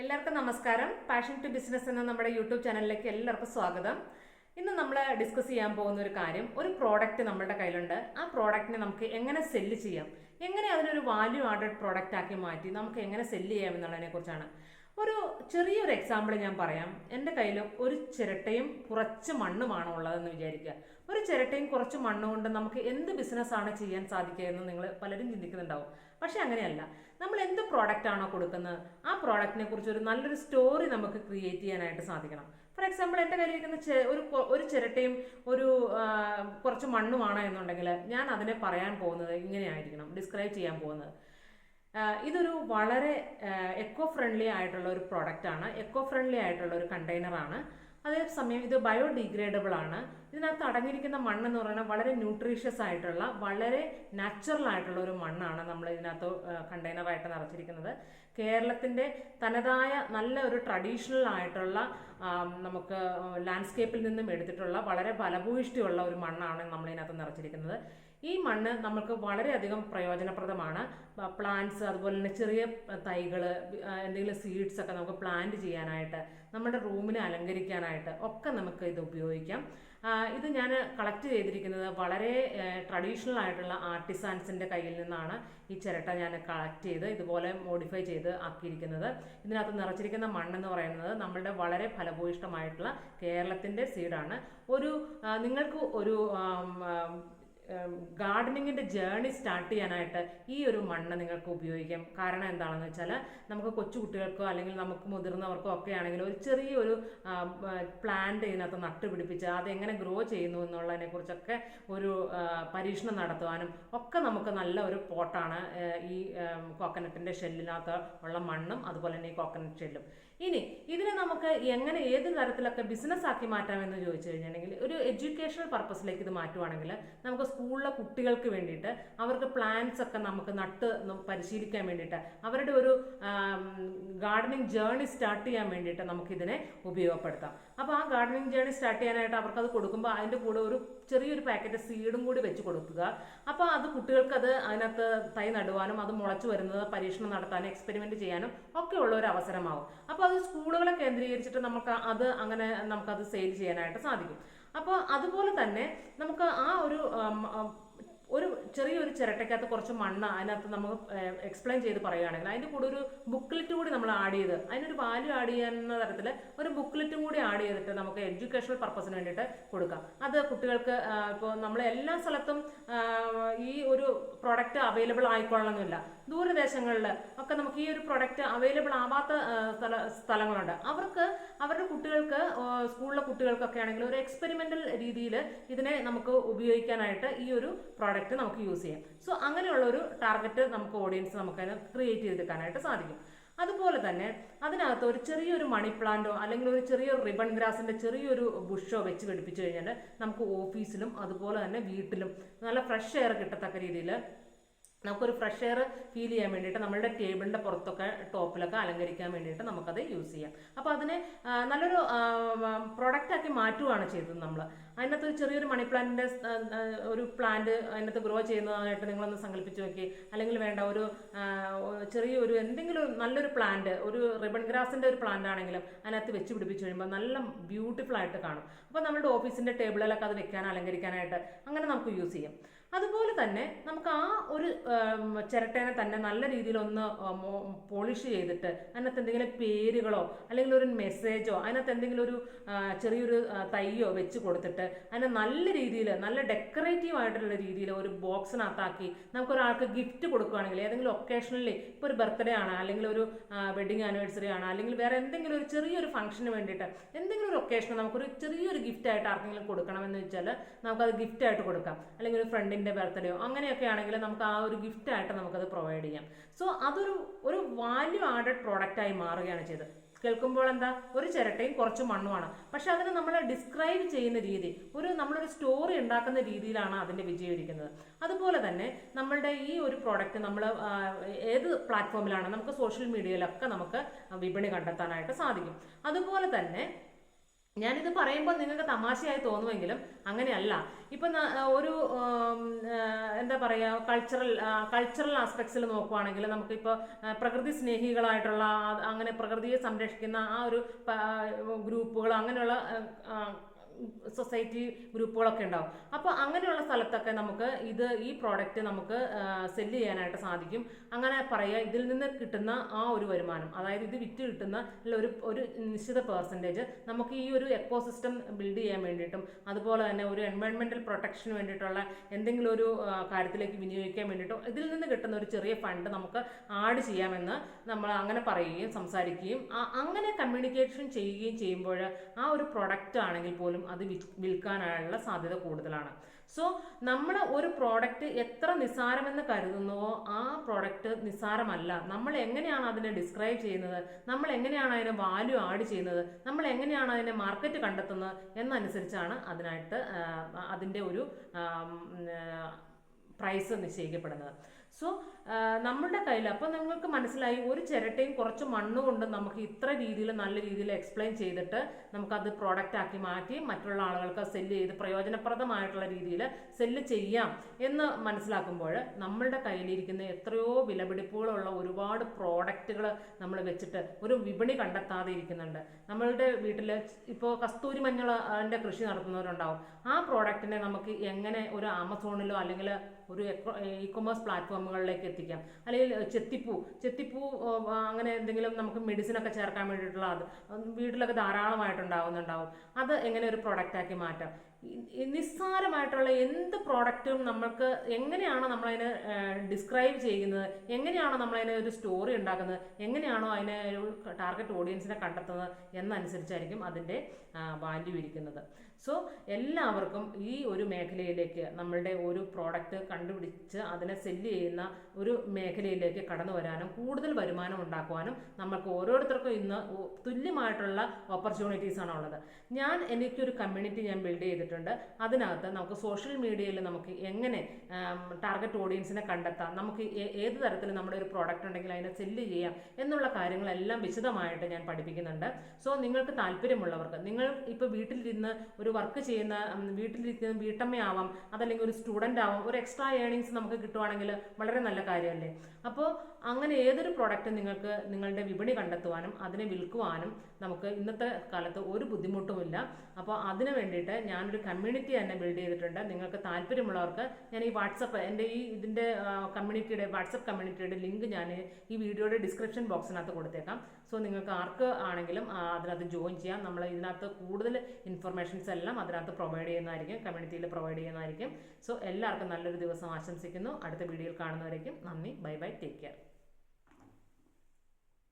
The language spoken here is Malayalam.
എല്ലാവർക്കും നമസ്കാരം. പാഷൻ ടു ബിസിനസ് എന്ന നമ്മുടെ യൂട്യൂബ് ചാനലിലേക്ക് എല്ലാവർക്കും സ്വാഗതം. ഇന്ന് നമ്മൾ ഡിസ്കസ് ചെയ്യാൻ പോകുന്ന ഒരു കാര്യം, ഒരു പ്രോഡക്റ്റ് നമ്മുടെ കയ്യിലുണ്ട്. ആ പ്രോഡക്റ്റിനെ നമുക്ക് എങ്ങനെ സെല്ല് ചെയ്യാം, എങ്ങനെ അതിനൊരു വാല്യൂ ആഡഡ് പ്രോഡക്റ്റ് ആക്കി മാറ്റി നമുക്ക് എങ്ങനെ സെല്ല് ചെയ്യാം എന്നുള്ളതിനെ കുറിച്ചാണ്. ഒരു ചെറിയൊരു എക്സാമ്പിൾ ഞാൻ പറയാം. എൻ്റെ കയ്യിൽ ഒരു ചിരട്ടയും കുറച്ച് മണ്ണുമാണ് ഉള്ളതെന്ന് വിചാരിക്കുക. ഒരു ചിരട്ടയും കുറച്ച് മണ്ണ് കൊണ്ട് നമുക്ക് എന്ത് ബിസിനസ്സാണ് ചെയ്യാൻ സാധിക്കുക എന്ന് നിങ്ങൾ പലരും ചിന്തിക്കുന്നുണ്ടാവും. പക്ഷെ അങ്ങനെയല്ല. നമ്മൾ എന്ത് പ്രോഡക്റ്റ് ആണോ കൊടുക്കുന്നത്, ആ പ്രോഡക്റ്റിനെ കുറിച്ച് ഒരു നല്ലൊരു സ്റ്റോറി നമുക്ക് ക്രിയേറ്റ് ചെയ്യാനായിട്ട് സാധിക്കണം. ഫോർ എക്സാമ്പിൾ, എൻ്റെ കയ്യിലിരിക്കുന്ന ഒരു ചിരട്ടയും ഒരു കുറച്ച് മണ്ണുമാണ് എന്നുണ്ടെങ്കിൽ ഞാൻ അതിനെ പറയാൻ പോകുന്നത് ഇങ്ങനെയായിരിക്കണം, ഡിസ്ക്രൈബ് ചെയ്യാൻ പോകുന്നത്. ഇതൊരു വളരെ എക്കോ ഫ്രണ്ട്ലി ആയിട്ടുള്ള ഒരു പ്രോഡക്റ്റ് ആണ്, എക്കോ ഫ്രണ്ട്ലി ആയിട്ടുള്ള ഒരു കണ്ടെയ്നറാണ്. അതേസമയം ഇത് ബയോഡിഗ്രേഡബിൾ ആണ്. ഇതിനകത്ത് അടങ്ങിയിരിക്കുന്ന മണ്ണെന്ന് പറയുന്നത് വളരെ ന്യൂട്രീഷ്യസ് ആയിട്ടുള്ള, വളരെ നാച്ചുറൽ ആയിട്ടുള്ള ഒരു മണ്ണാണ് നമ്മൾ ഇതിനകത്ത് കണ്ടെയ്നറായിട്ട് നിറച്ചിരിക്കുന്നത്. കേരളത്തിൻ്റെ തനതായ നല്ല ഒരു ട്രഡീഷണൽ ആയിട്ടുള്ള നമുക്ക് ലാൻഡ്സ്കേപ്പിൽ നിന്നും എടുത്തിട്ടുള്ള വളരെ ഫലഭൂയിഷ്ടിയുള്ള ഒരു മണ്ണാണ് നമ്മളിതിനകത്ത് നിറച്ചിരിക്കുന്നത്. ഈ മണ്ണ് നമുക്ക് വളരെയധികം പ്രയോജനപ്രദമാണ്. പ്ലാന്റ്സ്, അതുപോലെ തന്നെ ചെറിയ തൈകൾ, എന്തെങ്കിലും സീഡ്സ് ഒക്കെ നമുക്ക് പ്ലാന്റ് ചെയ്യാനായിട്ട്, നമ്മുടെ റൂമിനെ അലങ്കരിക്കാനായിട്ട് ഒക്കെ നമുക്ക് ഇത് ഉപയോഗിക്കാം. ഇത് ഞാൻ കളക്ട് ചെയ്തിരിക്കുന്നത് വളരെ ട്രഡീഷണൽ ആയിട്ടുള്ള ആർട്ടിസാൻസിൻ്റെ കയ്യിൽ നിന്നാണ്. ഈ ചിരട്ട ഞാൻ കളക്ട് ചെയ്ത് ഇതുപോലെ മോഡിഫൈ ചെയ്ത് ആക്കിയിരിക്കുന്നത്. ഇതിനകത്ത് നിറച്ചിരിക്കുന്ന മണ്ണെന്ന് പറയുന്നത് നമ്മളുടെ വളരെ ഫലഭൂയിഷ്ടമായിട്ടുള്ള കേരളത്തിൻ്റെ സീഡാണ്. നിങ്ങൾക്ക് ഒരു ഗാർഡനിങ്ങിൻ്റെ ജേർണി സ്റ്റാർട്ട് ചെയ്യാനായിട്ട് ഈ ഒരു മണ്ണ് നിങ്ങൾക്ക് ഉപയോഗിക്കാം. കാരണം എന്താണെന്ന് വെച്ചാൽ, നമുക്ക് കൊച്ചു കുട്ടികൾക്കോ അല്ലെങ്കിൽ നമുക്ക് മുതിർന്നവർക്കോ ഒക്കെ ആണെങ്കിൽ ഒരു ചെറിയൊരു പ്ലാന്റ് ഇതിനകത്ത് നട്ടുപിടിപ്പിച്ച് അതെങ്ങനെ ഗ്രോ ചെയ്യുന്നു എന്നുള്ളതിനെ കുറിച്ചൊക്കെ ഒരു പരീക്ഷണം നടത്തുവാനും ഒക്കെ നമുക്ക് നല്ല ഒരു പോട്ടാണ് ഈ കോക്കനട്ടിൻ്റെ ഷെല്ലിനകത്ത് ഉള്ള മണ്ണും അതുപോലെ തന്നെ ഈ കോക്കനട്ട് ഷെല്ലും. ഇനി ഇതിനെ നമുക്ക് എങ്ങനെ ഏത് തരത്തിലൊക്കെ ബിസിനസ് ആക്കി മാറ്റാമെന്ന് ചോദിച്ചു കഴിഞ്ഞിട്ടുണ്ടെങ്കിൽ, ഒരു എഡ്യൂക്കേഷണൽ പർപ്പസിലേക്ക് ഇത് മാറ്റുവാണെങ്കിൽ നമുക്ക് സ്കൂളിലെ കുട്ടികൾക്ക് വേണ്ടിയിട്ട് അവർക്ക് പ്ലാന്റ്സ് ഒക്കെ നമുക്ക് നട്ട് പരിശീലിക്കാൻ വേണ്ടിയിട്ട്, അവരുടെ ഒരു ഗാർഡനിങ് ജേർണി സ്റ്റാർട്ട് ചെയ്യാൻ വേണ്ടിയിട്ട് നമുക്കിതിനെ ഉപയോഗപ്പെടുത്താം. അപ്പോൾ ആ ഗാർഡനിങ് ജേർണി സ്റ്റാർട്ട് ചെയ്യാനായിട്ട് അവർക്കത് കൊടുക്കുമ്പോൾ അതിൻ്റെ കൂടെ ഒരു ചെറിയൊരു പാക്കറ്റ് സീഡും കൂടി വെച്ച് കൊടുക്കുക. അപ്പോൾ അത് കുട്ടികൾക്ക് അതിനകത്ത് തൈ നടുവാനും അത് മുളച്ചു വരുന്നത് പരീക്ഷണം നടത്താനും എക്സ്പെരിമെൻറ്റ് ചെയ്യാനും ഒക്കെ ഉള്ള ഒരു അവസരമാവും. അപ്പോൾ അത് സ്കൂളുകളെ കേന്ദ്രീകരിച്ചിട്ട് നമുക്കത് സെയിൽ ചെയ്യാനായിട്ട് സാധിക്കും. അപ്പോൾ അതുപോലെ തന്നെ നമുക്ക് ആ ഒരു ചെറിയൊരു ചിരട്ടയ്ക്കകത്ത് കുറച്ച് മണ്ണ് അതിനകത്ത് നമുക്ക് എക്സ്പ്ലെയിൻ ചെയ്ത് പറയുകയാണെങ്കിൽ അതിൻ്റെ കൂടെ ഒരു ബുക്ക്ലെറ്റ് കൂടി നമ്മൾ ആഡ് ചെയ്ത്, അതിനൊരു വാല്യൂ ആഡ് ചെയ്യുന്ന തരത്തിൽ ഒരു ബുക്ക്ലെറ്റും കൂടി ആഡ് ചെയ്തിട്ട് നമുക്ക് എഡ്യൂക്കേഷണൽ പർപ്പസിന് വേണ്ടിയിട്ട് കൊടുക്കാം. അത് കുട്ടികൾക്ക് ഇപ്പോൾ നമ്മൾ എല്ലാ സ്ഥലത്തും ഈ ഒരു പ്രോഡക്റ്റ് അവൈലബിൾ ആയിക്കൊള്ളണമെന്നില്ല. ദൂരദേശങ്ങളിൽ ഒക്കെ നമുക്ക് ഈ ഒരു പ്രോഡക്റ്റ് അവൈലബിൾ ആവാത്ത സ്ഥലങ്ങളുണ്ട്. അവരുടെ കുട്ടികൾക്ക്, സ്കൂളിലെ കുട്ടികൾക്കൊക്കെ ആണെങ്കിൽ ഒരു എക്സ്പെരിമെൻ്റൽ രീതിയിൽ ഇതിനെ നമുക്ക് ഉപയോഗിക്കാനായിട്ട് ഈ ഒരു പ്രോഡക്റ്റ് നമുക്ക് യൂസ് ചെയ്യാം. സോ അങ്ങനെയുള്ള ഒരു ടാർഗറ്റ് നമുക്ക് ഓഡിയൻസ് നമുക്കതിന് ക്രിയേറ്റ് ചെയ്തെടുക്കാനായിട്ട് സാധിക്കും. അതുപോലെ തന്നെ അതിനകത്ത് ഒരു ചെറിയൊരു മണി പ്ലാന്റോ അല്ലെങ്കിൽ ഒരു ചെറിയൊരു റിബൺ ഗ്രാസിൻ്റെ ചെറിയൊരു ബുഷോ വെച്ച് പിടിപ്പിച്ചു കഴിഞ്ഞാൽ നമുക്ക് ഓഫീസിലും അതുപോലെ തന്നെ വീട്ടിലും നല്ല ഫ്രഷ് എയർ കിട്ടത്തക്ക രീതിയിൽ നമുക്കൊരു ഫ്രഷ് എയർ ഫീൽ ചെയ്യാൻ വേണ്ടിയിട്ട് നമ്മളുടെ ടേബിളിൻ്റെ പുറത്തൊക്കെ ടോപ്പിലൊക്കെ അലങ്കരിക്കാൻ വേണ്ടിയിട്ട് നമുക്കത് യൂസ് ചെയ്യാം. അപ്പോൾ അതിനെ നല്ലൊരു പ്രൊഡക്റ്റാക്കി മാറ്റുകയാണ് ചെയ്തത് നമ്മൾ. അതിനകത്ത് ഒരു ചെറിയൊരു മണി പ്ലാന്റിൻ്റെ ഒരു പ്ലാന്റ് അതിനകത്ത് ഗ്രോ ചെയ്യുന്നതായിട്ട് നിങ്ങളൊന്ന് സങ്കല്പിച്ച് നോക്കി. അല്ലെങ്കിൽ വേണ്ട ഒരു ചെറിയൊരു എന്തെങ്കിലും നല്ലൊരു പ്ലാന്റ്, ഒരു റിബൺ ഗ്രാസിൻ്റെ ഒരു പ്ലാന്റ് ആണെങ്കിലും അതിനകത്ത് വെച്ച് പിടിപ്പിച്ച് കഴിയുമ്പോൾ നല്ല ബ്യൂട്ടിഫുൾ ആയിട്ട് കാണും. അപ്പോൾ നമ്മുടെ ഓഫീസിൻ്റെ ടേബിളിലൊക്കെ അത് വെക്കാൻ, അലങ്കരിക്കാനായിട്ട് അങ്ങനെ നമുക്ക് യൂസ് ചെയ്യാം. അതുപോലെ തന്നെ നമുക്ക് ആ ഒരു ചിരട്ടേനെ തന്നെ നല്ല രീതിയിലൊന്ന് പോളിഷ് ചെയ്തിട്ട് അതിനകത്ത് എന്തെങ്കിലും പേരുകളോ അല്ലെങ്കിൽ ഒരു മെസ്സേജോ അതിനകത്ത് എന്തെങ്കിലും ഒരു ചെറിയൊരു തൈയോ വെച്ച് കൊടുത്തിട്ട് അതിനെ നല്ല രീതിയിൽ, നല്ല ഡെക്കറേറ്റീവ് ആയിട്ടുള്ള രീതിയിൽ ഒരു ബോക്സിനകത്താക്കി നമുക്കൊരാൾക്ക് ഗിഫ്റ്റ് കൊടുക്കുകയാണെങ്കിൽ, ഏതെങ്കിലും ഒക്കേഷണലി ഇപ്പോൾ ഒരു ബർത്ത്ഡേ ആണ്, അല്ലെങ്കിൽ ഒരു വെഡിങ് ആനിവേഴ്സറി ആണ്, അല്ലെങ്കിൽ വേറെ എന്തെങ്കിലും ഒരു ചെറിയൊരു ഫംഗ്ഷന് വേണ്ടിയിട്ട് എന്തെങ്കിലും ഒരു ഒക്കേഷന് നമുക്കൊരു ചെറിയൊരു ഗിഫ്റ്റായിട്ട് ആർക്കെങ്കിലും കൊടുക്കണമെന്ന് വെച്ചാൽ നമുക്കത് ഗിഫ്റ്റായിട്ട് കൊടുക്കാം. അല്ലെങ്കിൽ ഒരു ഫ്രണ്ടിൻ്റെ ബർത്ത്ഡേയോ അങ്ങനെയൊക്കെ ആണെങ്കിൽ നമുക്ക് ആ ഒരു ഗിഫ്റ്റായിട്ട് നമുക്കത് പ്രൊവൈഡ് ചെയ്യാം. സോ അതൊരു വാല്യൂ ആഡഡ് പ്രോഡക്റ്റായി മാറുകയാണ് ചെയ്തത്. കേൾക്കുമ്പോൾ എന്താ, ഒരു ചിരട്ടയും കുറച്ച് മണ്ണുമാണ്. പക്ഷെ അതിനെ നമ്മൾ ഡിസ്ക്രൈബ് ചെയ്യുന്ന രീതി, നമ്മളൊരു സ്റ്റോറി ഉണ്ടാക്കുന്ന രീതിയിലാണ് അതിൻ്റെ വിജയം ഇരിക്കുന്നത്. അതുപോലെ തന്നെ നമ്മളുടെ ഈ ഒരു പ്രോഡക്റ്റ് നമ്മൾ ഏത് പ്ലാറ്റ്ഫോമിലാണ്, നമുക്ക് സോഷ്യൽ മീഡിയയിലൊക്കെ നമുക്ക് വിപണി കണ്ടെത്താനായിട്ട് സാധിക്കും. അതുപോലെ തന്നെ ഞാനിത് പറയുമ്പോൾ നിങ്ങൾക്ക് തമാശയായി തോന്നുമെങ്കിലും അങ്ങനെയല്ല. ഇപ്പം ഒരു എന്താ പറയുക, കൾച്ചറൽ ആസ്പെക്ട്സിൽ നോക്കുവാണെങ്കിൽ നമുക്കിപ്പോൾ പ്രകൃതി സ്നേഹികളായിട്ടുള്ള അങ്ങനെ പ്രകൃതിയെ സംരക്ഷിക്കുന്ന ആ ഒരു ഗ്രൂപ്പുകൾ, അങ്ങനെയുള്ള സൊസൈറ്റി ഗ്രൂപ്പുകളൊക്കെ ഉണ്ടാവും. അപ്പോൾ അങ്ങനെയുള്ള സ്ഥലത്തൊക്കെ നമുക്ക് ഈ പ്രോഡക്റ്റ് നമുക്ക് സെല്ല് ചെയ്യാനായിട്ട് സാധിക്കും. അങ്ങനെ പറയുക, ഇതിൽ നിന്ന് കിട്ടുന്ന ആ ഒരു വരുമാനം, അതായത് ഇത് വിറ്റ് കിട്ടുന്ന ഒരു നിശ്ചിത പെർസെൻറ്റേജ് നമുക്ക് ഈ ഒരു എക്കോസിസ്റ്റം ബിൽഡ് ചെയ്യാൻ വേണ്ടിയിട്ടും അതുപോലെ തന്നെ ഒരു എൻവയോൺമെൻറ്റൽ പ്രൊട്ടക്ഷന് വേണ്ടിയിട്ടുള്ള എന്തെങ്കിലും ഒരു കാര്യത്തിലേക്ക് വിനിയോഗിക്കാൻ വേണ്ടിയിട്ടും ഇതിൽ നിന്ന് കിട്ടുന്ന ഒരു ചെറിയ ഫണ്ട് നമുക്ക് ആഡ് ചെയ്യാമെന്ന് നമ്മൾ അങ്ങനെ പറയുകയും സംസാരിക്കുകയും അങ്ങനെ കമ്മ്യൂണിക്കേഷൻ ചെയ്യുകയും ചെയ്യുമ്പോൾ ആ ഒരു പ്രൊഡക്റ്റ് ആണെങ്കിൽ പോലും അത് വിൽക്കാനുള്ള സാധ്യത കൂടുതലാണ്. സോ നമ്മൾ ഒരു പ്രോഡക്റ്റ് എത്ര നിസ്സാരമെന്ന് കരുതുന്നുവോ ആ പ്രോഡക്റ്റ് നിസ്സാരമല്ല. നമ്മൾ എങ്ങനെയാണ് അതിനെ ഡിസ്ക്രൈബ് ചെയ്യുന്നത്, നമ്മൾ എങ്ങനെയാണ് അതിനെ വാല്യൂ ആഡ് ചെയ്യുന്നത്, നമ്മൾ എങ്ങനെയാണ് അതിനെ മാർക്കറ്റ് കണ്ടെത്തുന്നത് എന്നനുസരിച്ചാണ് അതിൻ്റെ ഒരു പ്രൈസ് നിശ്ചയിക്കപ്പെടുന്നത്. സോ നമ്മളുടെ കയ്യിൽ അപ്പോൾ നിങ്ങൾക്ക് മനസ്സിലായി, ഒരു ചിരട്ടയും കുറച്ച് മണ്ണ് കൊണ്ട് നമുക്ക് ഇത്ര രീതിയിൽ നല്ല രീതിയിൽ എക്സ്പ്ലെയിൻ ചെയ്തിട്ട് നമുക്കത് പ്രോഡക്റ്റ് ആക്കി മാറ്റി മറ്റുള്ള ആളുകൾക്ക് സെല്ല് ചെയ്ത് പ്രയോജനപ്രദമായിട്ടുള്ള രീതിയിൽ സെല്ല് ചെയ്യാം എന്ന് മനസ്സിലാക്കുമ്പോൾ നമ്മളുടെ കയ്യിലിരിക്കുന്ന എത്രയോ വിലപിടിപ്പുകളുള്ള ഒരുപാട് പ്രോഡക്റ്റുകൾ നമ്മൾ വെച്ചിട്ട് ഒരു വിപണി കണ്ടെത്താതെ ഇരിക്കുന്നുണ്ട്. നമ്മളുടെ വീട്ടിൽ ഇപ്പോൾ കസ്തൂരി മഞ്ഞളിൻ്റെ കൃഷി നടത്തുന്നവരുണ്ടാവും. ആ പ്രോഡക്റ്റിനെ നമുക്ക് എങ്ങനെ ഒരു ആമസോണിലോ അല്ലെങ്കിൽ ഒരു ഇ-കൊമേഴ്സ് പ്ലാറ്റ്ഫോമുകളിലേക്ക് എത്തിക്കാം, അല്ലെങ്കിൽ ചെത്തിപ്പൂ അങ്ങനെ എന്തെങ്കിലും നമുക്ക് മെഡിസിനൊക്കെ ചേർക്കാൻ വേണ്ടിയിട്ടുള്ള അത് വീട്ടിലൊക്കെ ധാരാളമായിട്ടുണ്ടാവും. അത് എങ്ങനെ ഒരു പ്രൊഡക്റ്റാക്കി മാറ്റാം. നിസ്സാരമായിട്ടുള്ള എന്ത് പ്രോഡക്റ്റും നമുക്ക് എങ്ങനെയാണോ നമ്മളതിനെ ഡിസ്ക്രൈബ് ചെയ്യുന്നത്, എങ്ങനെയാണോ നമ്മളതിനെ ഒരു സ്റ്റോറി ഉണ്ടാക്കുന്നത്, എങ്ങനെയാണോ അതിനെ ഒരു ടാർഗറ്റ് ഓഡിയൻസിനെ കണ്ടെത്തുന്നത് എന്നനുസരിച്ചായിരിക്കും അതിൻ്റെ വാല്യൂ ഇരിക്കുന്നത്. സോ എല്ലാവർക്കും ഈ ഒരു മേഖലയിലേക്ക്, നമ്മളുടെ ഒരു പ്രോഡക്റ്റ് കണ്ടുപിടിച്ച് അതിനെ സെല്ല് ചെയ്യുന്ന ഒരു മേഖലയിലേക്ക് കടന്നു വരാനും കൂടുതൽ വരുമാനം ഉണ്ടാക്കുവാനും നമുക്ക് ഓരോരുത്തർക്കും ഇന്ന് തുല്യമായിട്ടുള്ള ഓപ്പർച്യൂണിറ്റീസ് ആണ് ഉള്ളത്. എനിക്കൊരു കമ്മ്യൂണിറ്റി ഞാൻ ബിൽഡ് ചെയ്തിട്ടുണ്ട്. അതിനകത്ത് നമുക്ക് സോഷ്യൽ മീഡിയയിൽ നമുക്ക് എങ്ങനെ ടാർഗറ്റ് ഓഡിയൻസിനെ കണ്ടെത്താം, നമുക്ക് ഏത് തരത്തിൽ നമ്മുടെ ഒരു പ്രോഡക്റ്റ് ഉണ്ടെങ്കിൽ അതിനെ സെല്ല് ചെയ്യാം എന്നുള്ള കാര്യങ്ങളെല്ലാം വിശദമായിട്ട് ഞാൻ പഠിപ്പിക്കുന്നുണ്ട്. സോ നിങ്ങൾക്ക് താല്പര്യമുള്ളവർക്ക്, നിങ്ങൾ ഇപ്പോൾ വീട്ടിലിരുന്ന് ഒരു വർക്ക് ചെയ്യുന്ന വീട്ടിലിരിക്കുന്ന വീട്ടമ്മയാവാം, അതല്ലെങ്കിൽ ഒരു സ്റ്റുഡൻ്റ് ആവാം, ഒരു എക്സ്ട്രാ ഏർണിങ്സ് നമുക്ക് കിട്ടുവാണെങ്കിൽ വളരെ നല്ല കാര്യമല്ലേ. അപ്പോൾ അങ്ങനെ ഏതൊരു പ്രോഡക്റ്റ് നിങ്ങൾക്ക് നിങ്ങളുടെ വിപണി കണ്ടെത്തുവാനും അതിനെ വിൽക്കുവാനും നമുക്ക് ഇന്നത്തെ കാലത്ത് ഒരു ബുദ്ധിമുട്ടുമില്ല. അപ്പോൾ അതിന് വേണ്ടിയിട്ട് ഞാനൊരു കമ്മ്യൂണിറ്റി തന്നെ ബിൽഡ് ചെയ്തിട്ടുണ്ട്. നിങ്ങൾക്ക് താല്പര്യമുള്ളവർക്ക് ഞാൻ ഈ എൻ്റെ ഇതിൻ്റെ കമ്മ്യൂണിറ്റിയുടെ വാട്സപ്പ് കമ്മ്യൂണിറ്റിയുടെ ലിങ്ക് ഞാൻ ഈ വീഡിയോയുടെ ഡിസ്ക്രിപ്ഷൻ ബോക്സിനകത്ത് കൊടുത്തേക്കാം. സോ നിങ്ങൾക്ക് ആർക്ക് ആണെങ്കിലും അതിനകത്ത് ജോയിൻ ചെയ്യാം. നമ്മൾ ഇതിനകത്ത് കൂടുതൽ ഇൻഫർമേഷൻസ് എല്ലാം അതിനകത്ത് പ്രൊവൈഡ് ചെയ്യുന്നതായിരിക്കും, കമ്മ്യൂണിറ്റിയിൽ പ്രൊവൈഡ് ചെയ്യുന്നതായിരിക്കും. സോ എല്ലാവർക്കും നല്ലൊരു ദിവസം ആശംസിക്കുന്നു. അടുത്ത വീഡിയോയിൽ കാണുന്നവരേക്കും നന്ദി. Bye bye, take care.